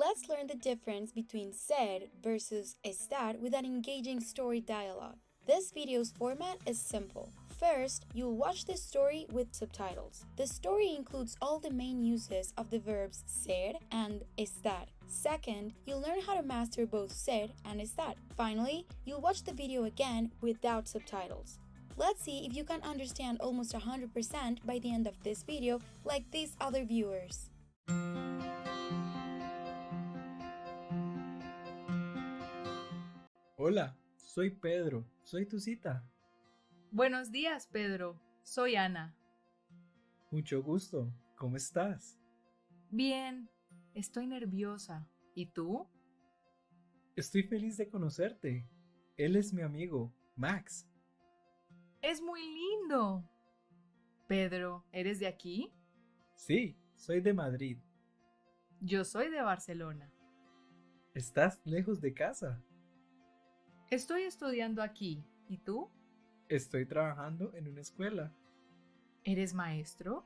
Let's learn the difference between ser versus estar with an engaging story dialogue. This video's format is simple. First, you'll watch the story with subtitles. The story includes all the main uses of the verbs ser and estar. Second, you'll learn how to master both ser and estar. Finally, you'll watch the video again without subtitles. Let's see if you can understand almost 100% by the end of this video like these other viewers. Hola, soy Pedro, soy tu cita. Buenos días, Pedro. Soy Ana. Mucho gusto, ¿cómo estás? Bien, estoy nerviosa. ¿Y tú? Estoy feliz de conocerte. Él es mi amigo, Max. ¡Es muy lindo! Pedro, ¿eres de aquí? Sí, soy de Madrid. Yo soy de Barcelona. ¿Estás lejos de casa? Estoy estudiando aquí. ¿Y tú? Estoy trabajando en una escuela. ¿Eres maestro?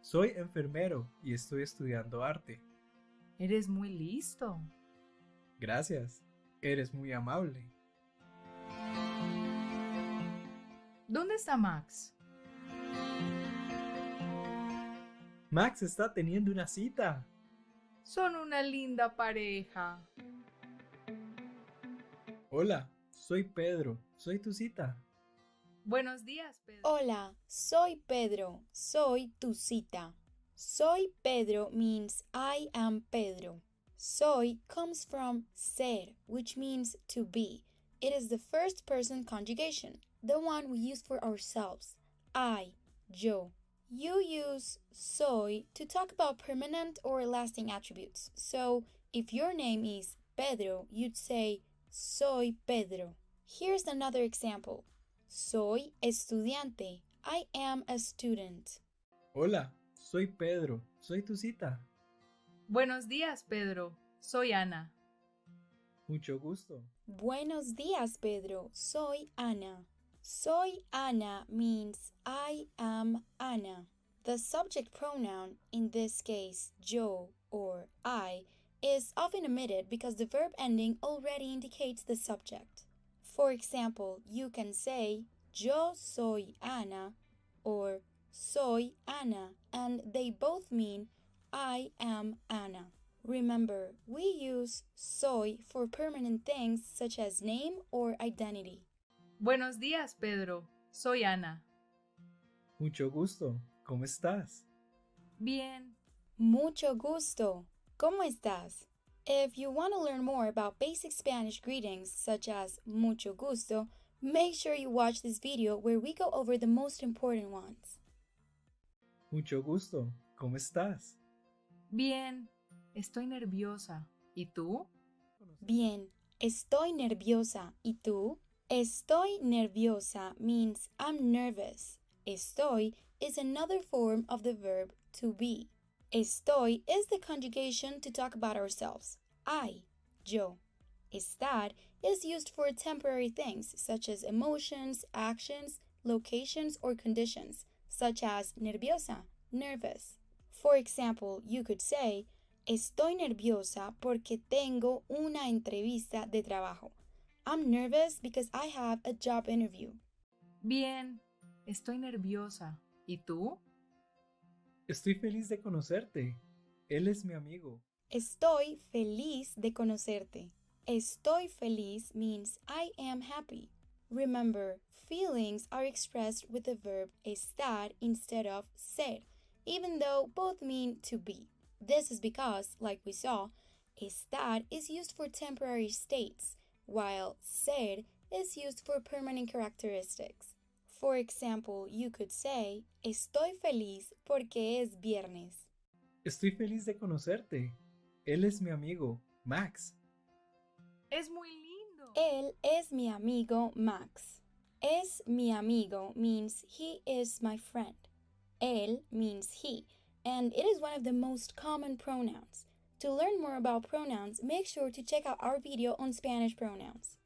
Soy enfermero y estoy estudiando arte. Eres muy listo. Gracias, eres muy amable. ¿Dónde está Max? Max está teniendo una cita. Son una linda pareja. Hola, soy Pedro, soy tu cita. Buenos días, Pedro. Hola, soy Pedro, soy tu cita. Soy Pedro means I am Pedro. Soy comes from ser, which means to be. It is the first person conjugation, the one we use for ourselves. I, yo. You use soy to talk about permanent or lasting attributes. So, if your name is Pedro, you'd say soy Pedro. Here's another example. Soy estudiante. I am a student. Hola, soy Pedro, soy tu cita. Buenos días, Pedro. Soy Ana. Mucho gusto. Buenos días, Pedro. Soy Ana. Soy Ana means I am Ana. The subject pronoun, in this case yo or I, is often omitted because the verb ending already indicates the subject. For example, you can say yo soy Ana or soy Ana, and they both mean I am Ana. Remember, we use soy for permanent things such as name or identity. Buenos días, Pedro. Soy Ana. Mucho gusto, ¿cómo estás? Bien. Mucho gusto. ¿Cómo estás? If you want to learn more about basic Spanish greetings such as mucho gusto, make sure you watch this video where we go over the most important ones. Mucho gusto, ¿cómo estás? Bien. Estoy nerviosa. ¿Y tú? Bien, estoy nerviosa. ¿Y tú? Estoy nerviosa means I'm nervous. Estoy is another form of the verb to be. Estoy is the conjugation to talk about ourselves. I, yo. Estar is used for temporary things such as emotions, actions, locations, or conditions, such as nerviosa, nervous. For example, you could say, Estoy nerviosa porque tengo una entrevista de trabajo. I'm nervous because I have a job interview. Bien. Estoy nerviosa. ¿Y tú? Estoy feliz de conocerte. Él es mi amigo. Estoy feliz de conocerte. Estoy feliz means I am happy. Remember, feelings are expressed with the verb estar instead of ser, even though both mean to be. This is because, like we saw, estar is used for temporary states, while ser is used for permanent characteristics. For example, you could say, Estoy feliz porque es viernes. Estoy feliz de conocerte. Él es mi amigo, Max. Es muy lindo. Él es mi amigo Max. Es mi amigo means he is my friend. Él means he, and it is one of the most common pronouns. To learn more about pronouns, make sure to check out our video on Spanish pronouns.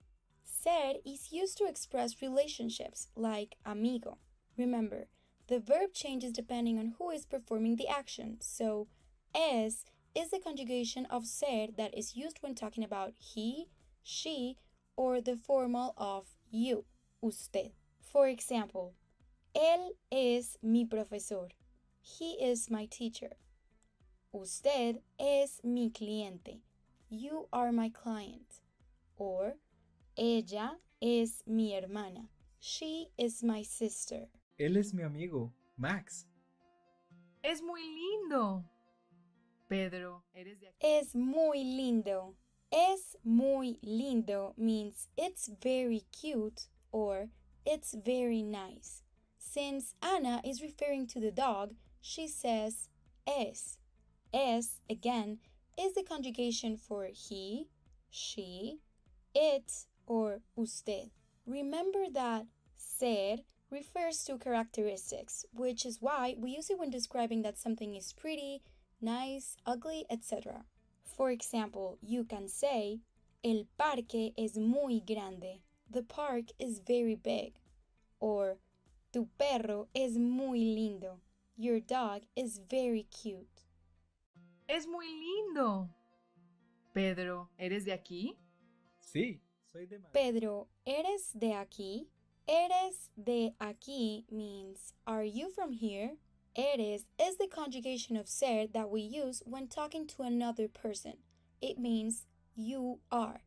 Ser is used to express relationships, like amigo. Remember, the verb changes depending on who is performing the action, so es is the conjugation of ser that is used when talking about he, she, or the formal of you, usted. For example, él es mi profesor. He is my teacher. Usted es mi cliente. You are my client. Or, ella es mi hermana. She is my sister. Él es mi amigo, Max. Es muy lindo. Pedro, ¿eres de aquí? Es muy lindo. Es muy lindo means it's very cute or it's very nice. Since Anna is referring to the dog, she says es. Es, again, is the conjugation for he, she, it, or usted. Remember that ser refers to characteristics, which is why we use it when describing that something is pretty, nice, ugly, etc. For example, you can say, el parque es muy grande. The park is very big. Or, tu perro es muy lindo. Your dog is very cute. Es muy lindo. Pedro, ¿eres de aquí? Sí, soy de Madrid. Pedro, ¿eres de aquí? Eres de aquí means, are you from here? Eres is the conjugation of ser that we use when talking to another person. It means you are.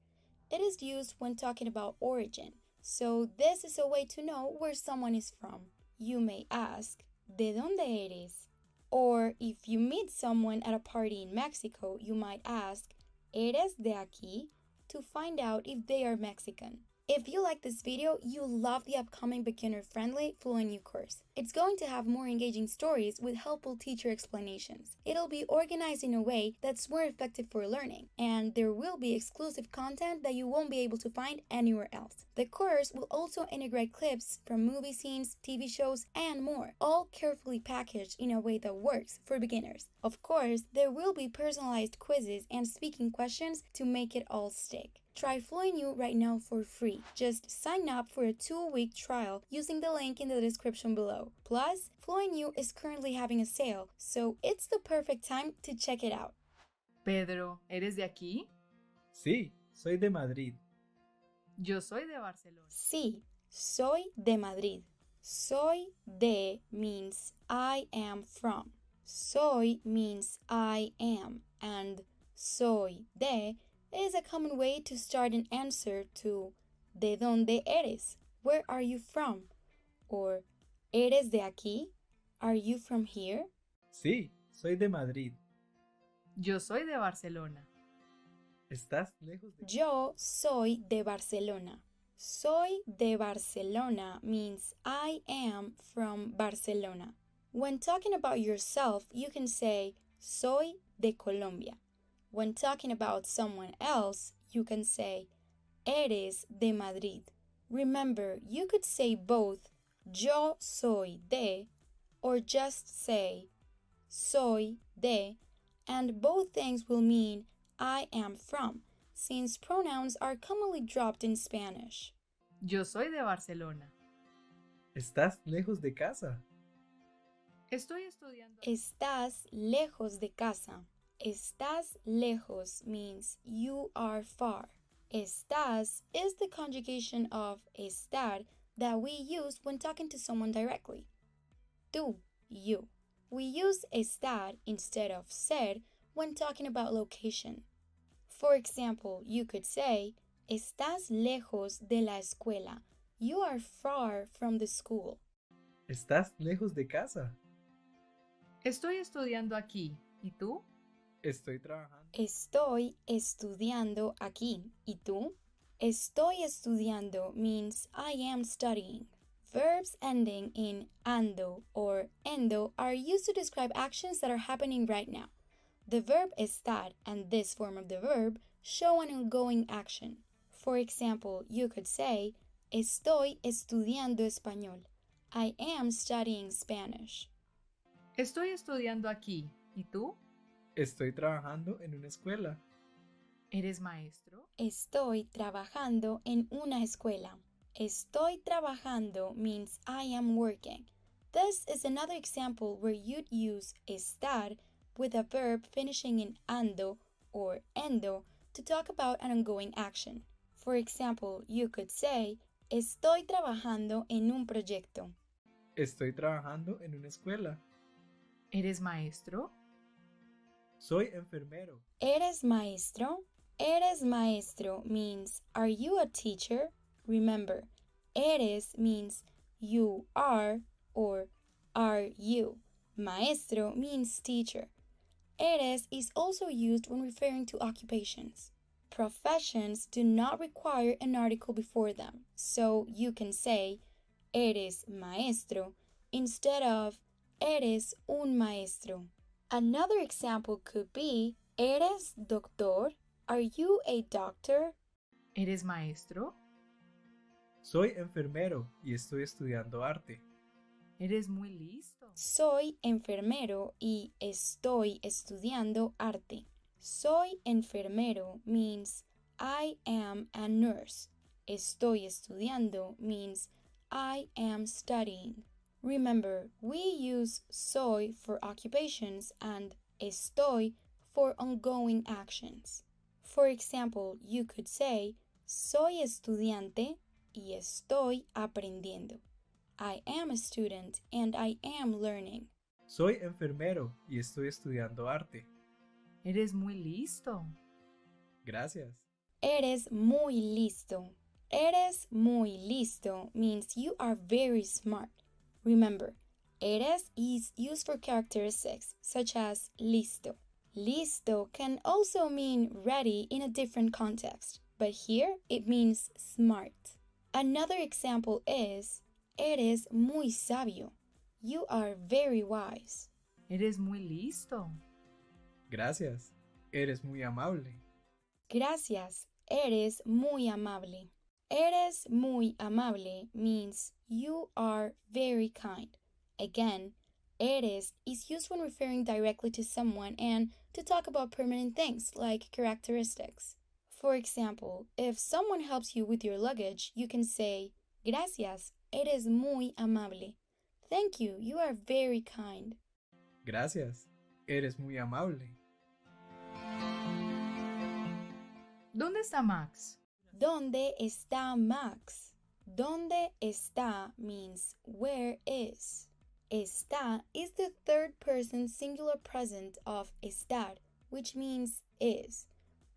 It is used when talking about origin. So this is a way to know where someone is from. You may ask, ¿de dónde eres? Or if you meet someone at a party in Mexico, you might ask, ¿eres de aquí? To find out if they are Mexican. If you like this video, you'll love the upcoming beginner-friendly FluentU course. It's going to have more engaging stories with helpful teacher explanations. It'll be organized in a way that's more effective for learning, and there will be exclusive content that you won't be able to find anywhere else. The course will also integrate clips from movie scenes, TV shows, and more, all carefully packaged in a way that works for beginners. Of course, there will be personalized quizzes and speaking questions to make it all stick. Try FluentU right now for free. Just sign up for a 2-week trial using the link in the description below. Plus, FluentU is currently having a sale, so it's the perfect time to check it out. Pedro, ¿eres de aquí? Sí, soy de Madrid. Yo soy de Barcelona. Sí, soy de Madrid. Soy de means I am from. Soy means I am, and soy de is a common way to start an answer to ¿de dónde eres? Where are you from? Or ¿eres de aquí? Are you from here? Sí, soy de Madrid. Yo soy de Barcelona. ¿Estás lejos de... Yo soy de Barcelona. Soy de Barcelona means I am from Barcelona. When talking about yourself, you can say soy de Colombia. When talking about someone else, you can say eres de Madrid. Remember, you could say both yo soy de or just say soy de, and both things will mean I am from, since pronouns are commonly dropped in Spanish. Yo soy de Barcelona. ¿Estás lejos de casa? Estoy estudiando. Estás lejos de casa. Estás lejos means you are far. Estás is the conjugation of estar that we use when talking to someone directly. Tú, you. We use estar instead of ser when talking about location. For example, you could say, Estás lejos de la escuela. You are far from the school. ¿Estás lejos de casa? Estoy estudiando aquí. ¿Y tú? Estoy trabajando. Estoy estudiando aquí. ¿Y tú? Estoy estudiando means I am studying. Verbs ending in ando or endo are used to describe actions that are happening right now. The verb estar and this form of the verb show an ongoing action. For example, you could say, Estoy estudiando español. I am studying Spanish. Estoy estudiando aquí. ¿Y tú? Estoy trabajando en una escuela. ¿Eres maestro? Estoy trabajando en una escuela. Estoy trabajando means I am working. This is another example where you'd use estar with a verb finishing in ando or endo to talk about an ongoing action. For example, you could say, estoy trabajando en un proyecto. Estoy trabajando en una escuela. ¿Eres maestro? Soy enfermero. ¿Eres maestro? Eres maestro means, are you a teacher? Remember, eres means you are or are you. Maestro means teacher. Eres is also used when referring to occupations. Professions do not require an article before them, so you can say eres maestro instead of eres un maestro. Another example could be eres doctor? Are you a doctor? ¿Eres maestro? Soy enfermero y estoy estudiando arte. ¿Eres muy listo? Soy enfermero y estoy estudiando arte. Soy enfermero means I am a nurse. Estoy estudiando means I am studying. Remember, we use soy for occupations and estoy for ongoing actions. For example, you could say, soy estudiante y estoy aprendiendo. I am a student and I am learning. Soy enfermero y estoy estudiando arte. ¿Eres muy listo? Gracias. Eres muy listo. Eres muy listo means you are very smart. Remember, eres is used for characteristics such as listo. Listo can also mean ready in a different context, but here it means smart. Another example is, eres muy sabio. You are very wise. ¿Eres muy listo? Gracias. Eres muy amable. Gracias. Eres muy amable. Eres muy amable means you are very kind. Again, eres is used when referring directly to someone and to talk about permanent things like characteristics. For example, if someone helps you with your luggage, you can say, Gracias, eres muy amable. Thank you, you are very kind. Gracias. Eres muy amable. ¿Dónde está Max? ¿Dónde está Max? ¿Dónde está means where is. Está is the third person singular present of estar, which means is.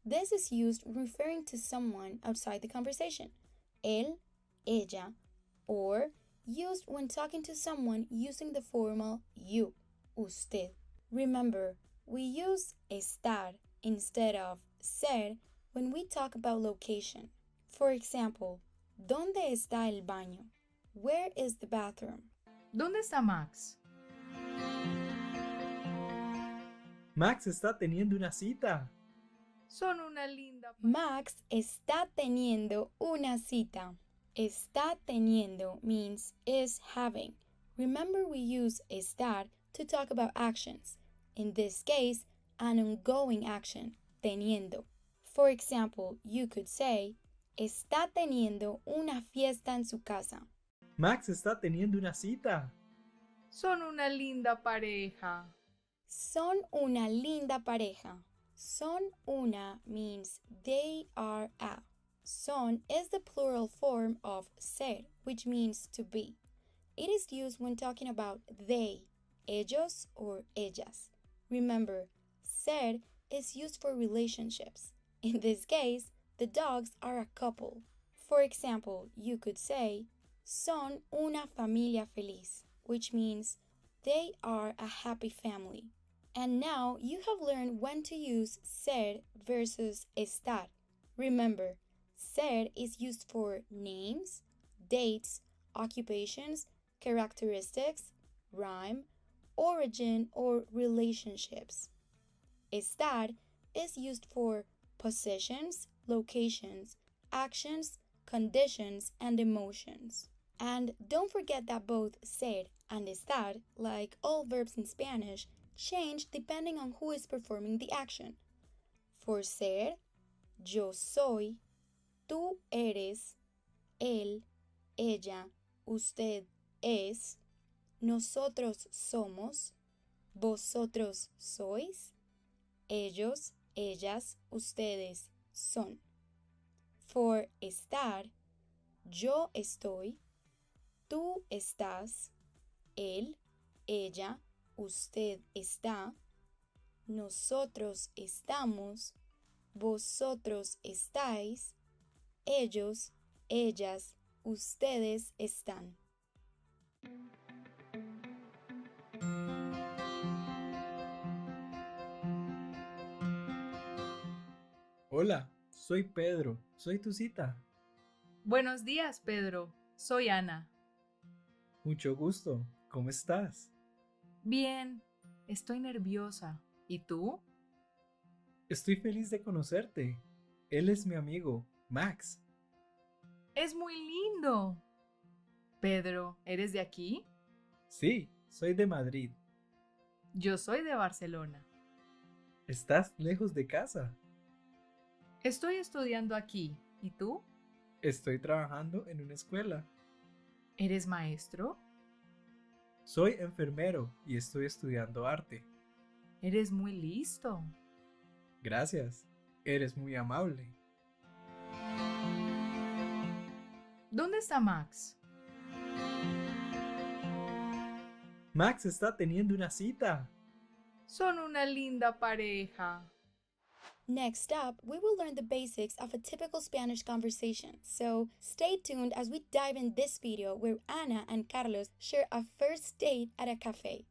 This is used referring to someone outside the conversation, él, ella, or used when talking to someone using the formal you, usted. Remember, we use estar instead of ser when we talk about location. For example, ¿dónde está el baño? Where is the bathroom? ¿Dónde está Max? Max está teniendo una cita. Son una linda. Max está teniendo una cita. Está teniendo means is having. Remember, we use estar to talk about actions. In this case, an ongoing action, teniendo. For example, you could say, está teniendo una fiesta en su casa. Max está teniendo una cita. Son una linda pareja. Son una linda pareja. Son una means they are a. Son is the plural form of ser, which means to be. It is used when talking about they, ellos or ellas. Remember, ser is used for relationships. In this case, the dogs are a couple. For example, you could say, son una familia feliz, which means they are a happy family. And now you have learned when to use ser versus estar. Remember, ser is used for names, dates, occupations, characteristics, rhyme, origin, or relationships. Estar is used for positions, locations, actions, conditions, and emotions. And don't forget that both ser and estar, like all verbs in Spanish, change depending on who is performing the action. For ser, yo soy, tú eres, él, ella, usted es, nosotros somos, Vosotros sois. Ellos, ellas, ustedes son. For estar, yo estoy. Tú estás. Él, ella, usted está. Nosotros estamos. Vosotros estáis. Ellos, ellas, ustedes están. Hola, soy Pedro. Soy tu cita. Buenos días, Pedro. Soy Ana. Mucho gusto. ¿Cómo estás? Bien, estoy nerviosa. ¿Y tú? Estoy feliz de conocerte. Él es mi amigo, Max. Es muy lindo. Pedro, ¿eres de aquí? Sí, soy de Madrid. Yo soy de Barcelona. ¿Estás lejos de casa? Estoy estudiando aquí. ¿Y tú? Estoy trabajando en una escuela. ¿Eres maestro? Soy enfermero y estoy estudiando arte. Eres muy listo. Gracias. Eres muy amable. ¿Dónde está Max? Max está teniendo una cita. Son una linda pareja. Next up, we will learn the basics of a typical Spanish conversation. So stay tuned as we dive in this video where Ana and Carlos share a first date at a cafe.